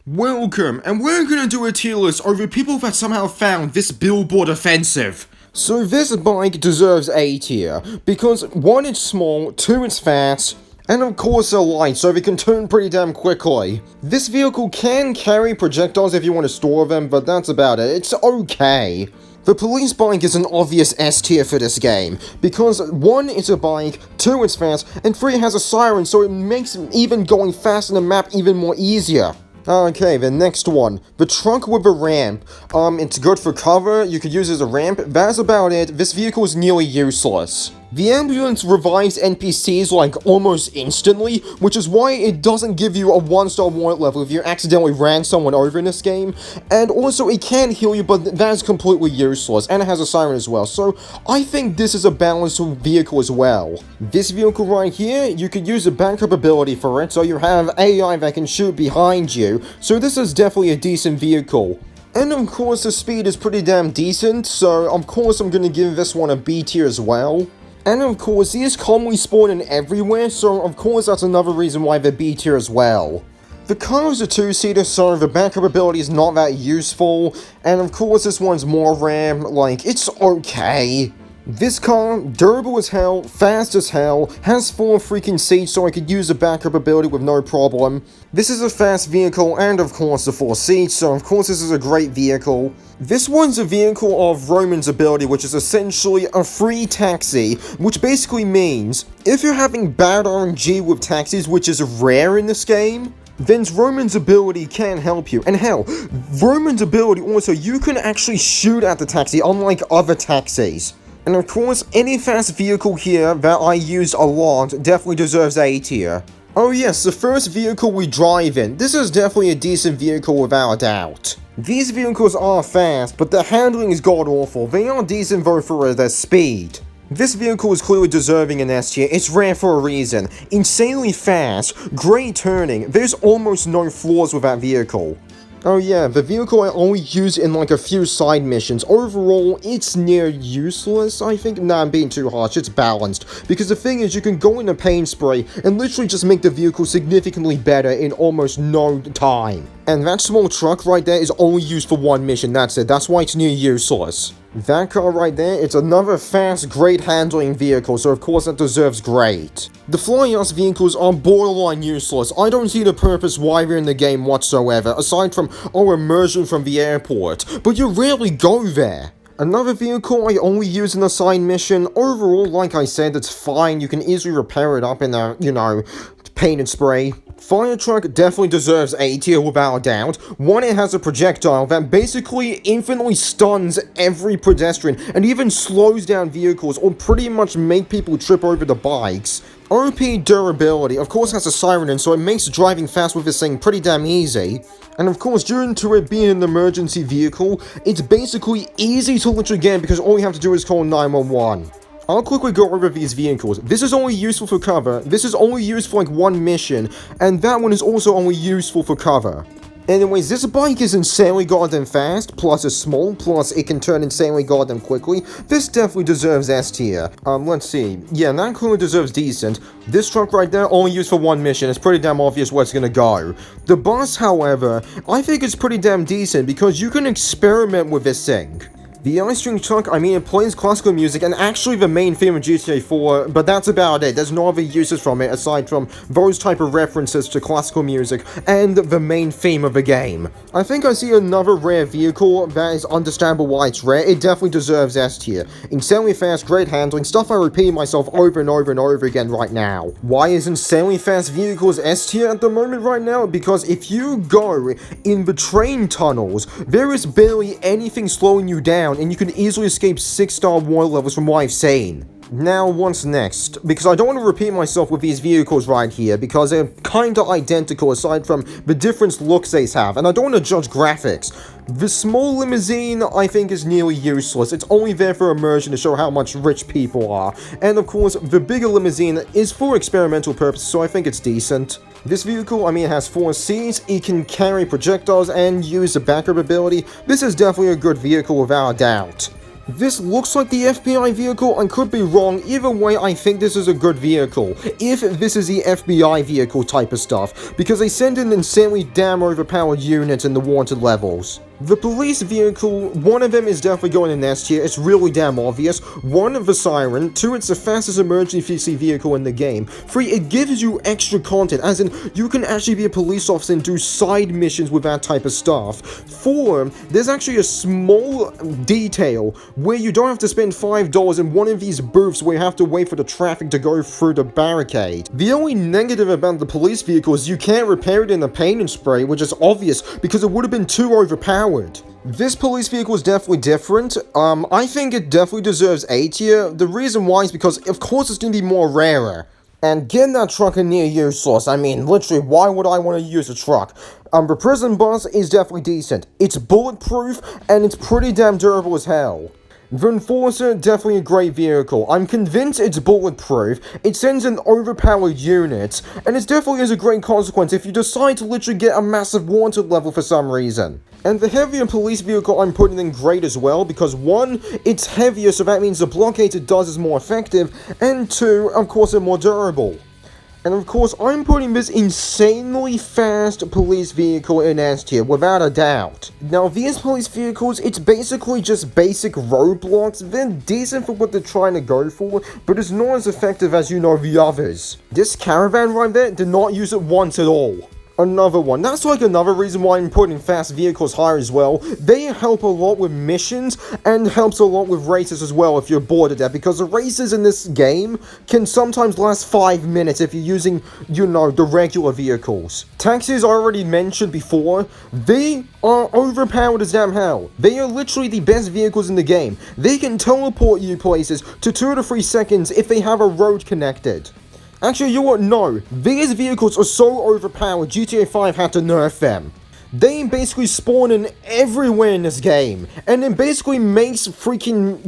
Welcome, and we're gonna do a tier list over people that somehow found this billboard offensive. So this bike deserves A tier, because 1, it's small, 2, it's fast, and of course they're light, so they can turn pretty damn quickly. This vehicle can carry projectiles if you want to store them, but that's about it. It's okay. The police bike is an obvious S tier for this game, because 1, it's a bike, 2, it's fast, and 3, it has a siren, so it makes even going fast in the map even more easier. Okay, the next one. The truck with a ramp. It's good for cover, you could use it as a ramp, that's about it. This vehicle is nearly useless. The ambulance revives NPCs like almost instantly, which is why it doesn't give you a 1-star warrant level if you accidentally ran someone over in this game. And also it can heal you, but that is completely useless, and it has a siren as well, so I think this is a balanced vehicle as well. This vehicle right here, you could use a backup ability for it, so you have AI that can shoot behind you, so this is definitely a decent vehicle. And of course the speed is pretty damn decent, so of course I'm gonna give this one a B tier as well. And of course, these commonly spawn in everywhere, so of course that's another reason why they're B tier as well. The car is a 2-seater, so the backup ability is not that useful, and of course this one's more RAM, like, it's okay. This car, durable as hell, fast as hell, has 4 freaking seats so I could use the backup ability with no problem. This is a fast vehicle and of course the 4 seats, so of course this is a great vehicle. This one's a vehicle of Roman's ability, which is essentially a free taxi, which basically means if you're having bad RNG with taxis, which is rare in this game, then Roman's ability can help you. And hell, Roman's ability also, you can actually shoot at the taxi unlike other taxis. And of course, any fast vehicle here that I use a lot definitely deserves A tier. Oh yes, the first vehicle we drive in. This is definitely a decent vehicle without a doubt. These vehicles are fast, but their handling is god-awful. They are decent though for their speed. This vehicle is clearly deserving an S tier. It's rare for a reason. Insanely fast, great turning, there's almost no flaws with that vehicle. Oh yeah, the vehicle I only use in like a few side missions. Overall, it's near useless, I think. Nah, I'm being too harsh, it's balanced. Because the thing is, you can go into paint spray and literally just make the vehicle significantly better in almost no time. And that small truck right there is only used for 1 mission, that's it. That's why it's near useless. That car right there, it's another fast, great handling vehicle, so of course that deserves great. The fly-ass vehicles are borderline useless. I don't see the purpose why they're in the game whatsoever, aside from, immersion from the airport, but you rarely go there. Another vehicle I only use in a side mission. Overall, like I said, it's fine, you can easily repair it up in a, paint and spray. Fire truck definitely deserves A tier without a doubt. 1, it has a projectile that basically infinitely stuns every pedestrian and even slows down vehicles or pretty much make people trip over the bikes. OP durability, of course has a siren in, so it makes driving fast with this thing pretty damn easy. And of course, due to it being an emergency vehicle, it's basically easy to literally get because all you have to do is call 911. I'll quickly go over these vehicles. This is only useful for cover, this is only used for like 1 mission, and that one is also only useful for cover. Anyways, this bike is insanely goddamn fast, plus it's small, plus it can turn insanely goddamn quickly. This definitely deserves S tier. Let's see. Yeah, that clearly deserves decent. This truck right there, only used for 1 mission, it's pretty damn obvious where it's gonna go. The bus, however, I think it's pretty damn decent because you can experiment with this thing. The ice string truck, it plays classical music and actually the main theme of GTA 4, but that's about it. There's no other uses from it aside from those type of references to classical music and the main theme of the game. I think I see another rare vehicle that is understandable why it's rare. It definitely deserves S tier. Insanely fast, great handling, stuff I repeat myself over and over and over again right now. Why is insanely fast vehicles S tier at the moment right now? Because if you go in the train tunnels, there is barely anything slowing you down, and you can easily escape 6-star warrant levels from what I've seen. Now, what's next? Because I don't want to repeat myself with these vehicles right here, because they're kinda identical aside from the different looks they have, and I don't want to judge graphics. The small limousine, I think, is nearly useless. It's only there for immersion to show how much rich people are. And of course, the bigger limousine is for experimental purposes, so I think it's decent. This vehicle, it has 4 seats, it can carry projectiles and use the backup ability. This is definitely a good vehicle without a doubt. This looks like the FBI vehicle, and could be wrong. Either way, I think this is a good vehicle. If this is the FBI vehicle type of stuff, because they send in insanely damn overpowered units in the wanted levels. The police vehicle, one of them is definitely going in S tier, it's really damn obvious. 1, the siren. 2, it's the fastest emergency vehicle in the game. 3, it gives you extra content, as in, you can actually be a police officer and do side missions with that type of stuff. 4, there's actually a small detail where you don't have to spend $5 in one of these booths where you have to wait for the traffic to go through the barricade. The only negative about the police vehicle is you can't repair it in a paint and spray, which is obvious because it would have been too overpowered. This police vehicle is definitely different. I think it definitely deserves A tier. The reason why is because, of course, it's going to be more rarer. And getting that truck in near useless. I mean, literally, why would I want to use a truck? The prison bus is definitely decent. It's bulletproof, and it's pretty damn durable as hell. The Enforcer, definitely a great vehicle. I'm convinced it's bulletproof, it sends in overpowered units, and it definitely is a great consequence if you decide to literally get a massive wanted level for some reason. And the heavier police vehicle I'm putting in great as well, because 1, it's heavier, so that means the blockade it does is more effective, and 2, of course, it's more durable. And of course, I'm putting this insanely fast police vehicle in S tier, without a doubt. Now, these police vehicles, it's basically just basic roadblocks. They're decent for what they're trying to go for, but it's not as effective as, the others. This caravan right there did not use it once at all. Another one. That's like another reason why I'm putting fast vehicles higher as well. They help a lot with missions and helps a lot with races as well if you're bored of that, because the races in this game can sometimes last 5 minutes if you're using, the regular vehicles. Taxis I already mentioned before. They are overpowered as damn hell. They are literally the best vehicles in the game. They can teleport you places to 2 to 3 seconds if they have a road connected. Actually, you know what? No. These vehicles are so overpowered, GTA 5 had to nerf them. They basically spawn in everywhere in this game, and it basically makes freaking,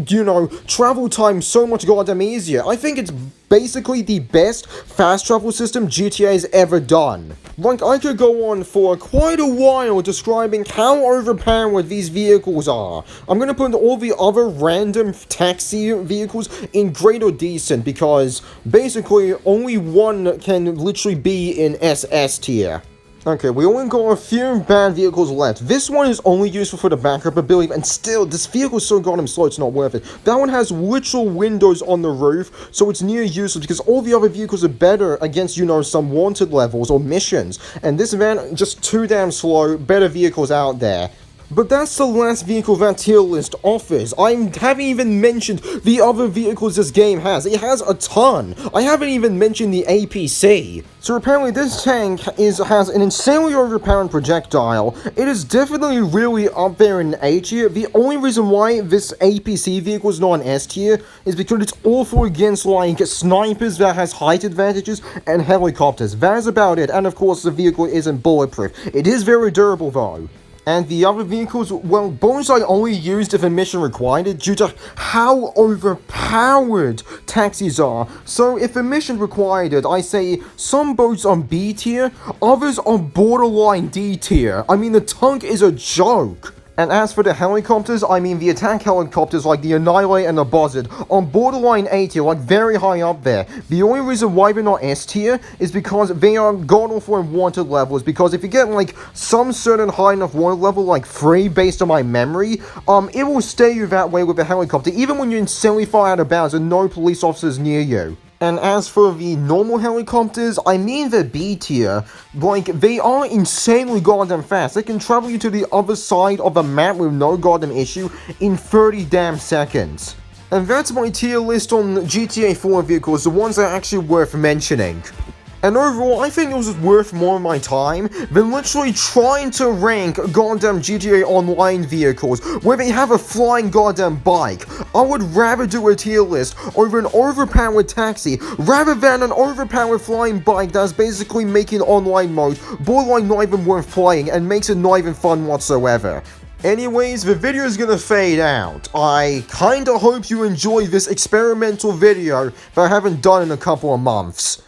travel time so much goddamn easier. I think it's basically the best fast travel system GTA has ever done. Like, I could go on for quite a while describing how overpowered these vehicles are. I'm gonna put all the other random taxi vehicles in great or decent, because basically only one can literally be in SS tier. Okay, we only got a few bad vehicles left. This one is only useful for the backup ability, and still, this vehicle is so goddamn slow, it's not worth it. That one has literal windows on the roof, so it's near useless, because all the other vehicles are better against, some wanted levels or missions. And this van, just too damn slow, better vehicles out there. But that's the last vehicle that tier list offers. I haven't even mentioned the other vehicles this game has. It has a ton. I haven't even mentioned the APC. So apparently this tank has an insanely overpowered projectile. It is definitely really up there in A tier. The only reason why this APC vehicle is not an S tier is because it's awful against, snipers that has height advantages and helicopters. That is about it. And of course, the vehicle isn't bulletproof. It is very durable though. And the other vehicles, well, boats I only used if a mission required it due to how overpowered taxis are. So if a mission required it, I say some boats are B tier, others are borderline D tier. I mean, the tank is a joke. And as for the helicopters, I mean the attack helicopters like the Annihilate and the Buzzard are borderline A tier, very high up there. The only reason why they're not S tier is because they are god-awful in wanted levels, because if you get some certain high enough wanted level, like 3 based on my memory, it will stay you that way with a helicopter, even when you're insanely far out of bounds and no police officers near you. And as for the normal helicopters, I mean the B tier, they are insanely goddamn fast. They can travel you to the other side of the map with no goddamn issue in 30 damn seconds. And that's my tier list on GTA 4 vehicles, the ones that are actually worth mentioning. And overall, I think it was worth more of my time than literally trying to rank goddamn GTA Online vehicles where they have a flying goddamn bike. I would rather do a tier list over an overpowered taxi rather than an overpowered flying bike that's basically making online mode borderline not even worth playing and makes it not even fun whatsoever. Anyways, the video is gonna fade out. I kinda hope you enjoyed this experimental video that I haven't done in a couple of months.